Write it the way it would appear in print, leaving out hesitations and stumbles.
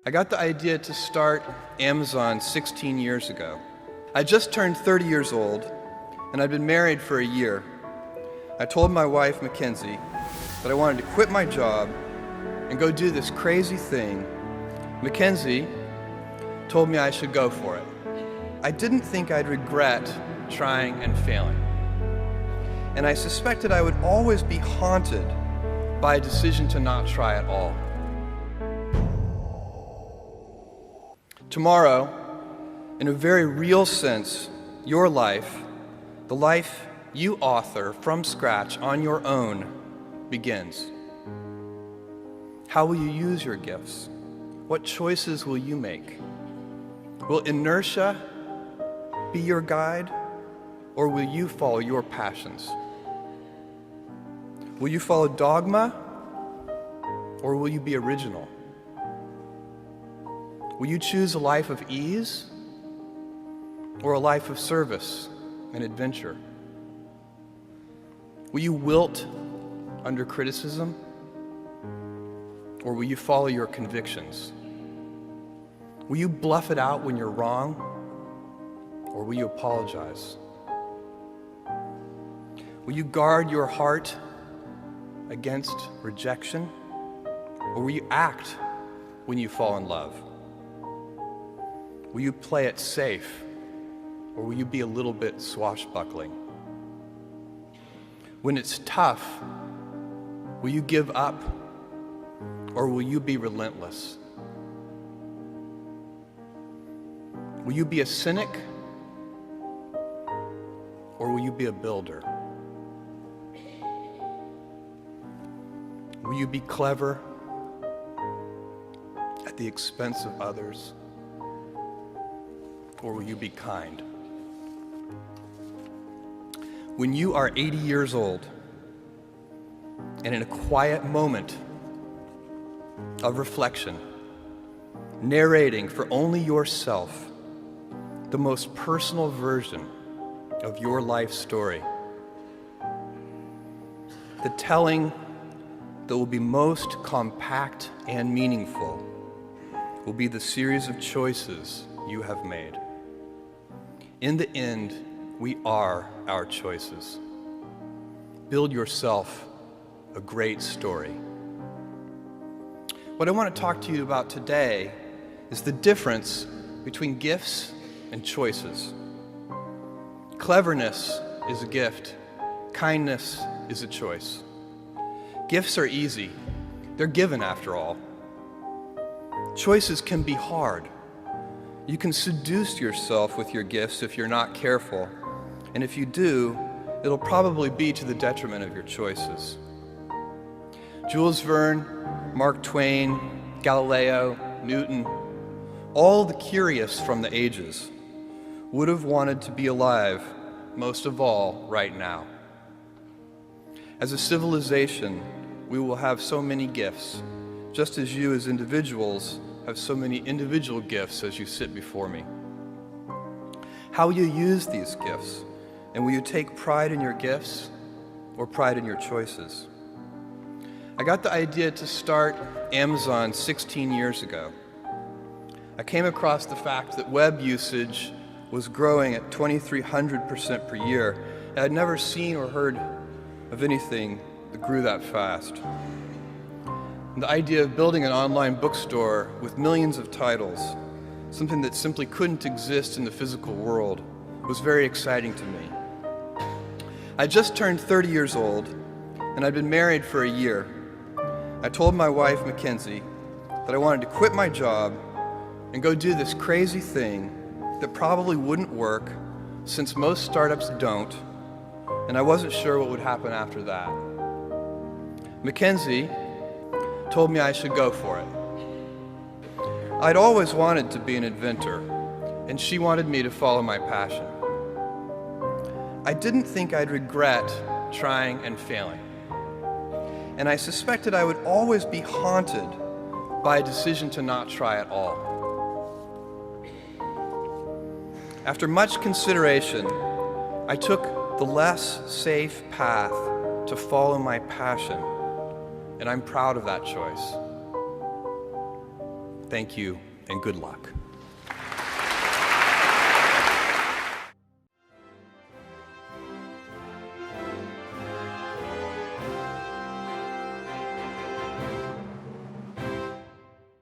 I got the idea to start Amazon 16 years ago. I just turned 30 years old, and I'd been married for a year. I told my wife, Mackenzie, that I wanted to quit my job and go do this crazy thing. Mackenzie told me I should go for it. I didn't think I'd regret trying and failing. And I suspected I would always be haunted by a decision to not try at all. Tomorrow, in a very real sense, your life, the life you author from scratch on your own, begins. How will you use your gifts? What choices will you make? Will inertia be your guide, or will you follow your passions? Will you follow dogma, or will you be original? Will you choose a life of ease, or a life of service and adventure? Will you wilt under criticism, or will you follow your convictions? Will you bluff it out when you're wrong, or will you apologize? Will you guard your heart against rejection, or will you act when you fall in love? Will you play it safe, or will you be a little bit swashbuckling? When it's tough, will you give up, or will you be relentless? Will you be a cynic, or will you be a builder? Will you be clever at the expense of others, or will you be kind? When you are 80 years old, and in a quiet moment of reflection, narrating for only yourself the most personal version of your life story, the telling that will be most compact and meaningful will be the series of choices you have made. In the end, we are our choices. Build yourself a great story. What I want to talk to you about today is the difference between gifts and choices. Cleverness is a gift. Kindness is a choice. Gifts are easy. They're given after all. Choices can be hard. You can seduce yourself with your gifts if you're not careful, and if you do, it'll probably be to the detriment of your choices. Jules Verne, Mark Twain, Galileo, Newton, all the curious from the ages would have wanted to be alive, most of all, right now. As a civilization, we will have so many gifts, just as you as individuals have so many individual gifts as you sit before me. How will you use these gifts? And will you take pride in your gifts or pride in your choices? I got the idea to start Amazon 16 years ago. I came across the fact that web usage was growing at 2,300% per year, and I'd never seen or heard of anything that grew that fast. And the idea of building an online bookstore with millions of titles, something that simply couldn't exist in the physical world, was very exciting to me. I just turned 30 years old, and I'd been married for a year. I told my wife, Mackenzie, that I wanted to quit my job and go do this crazy thing that probably wouldn't work, since most startups don't, and I wasn't sure what would happen after that. Mackenzie told me I should go for it. I'd always wanted to be an inventor, and she wanted me to follow my passion. I didn't think I'd regret trying and failing, and I suspected I would always be haunted by a decision to not try at all. After much consideration, I took the less safe path to follow my passion, and I'm proud of that choice. Thank you and good luck.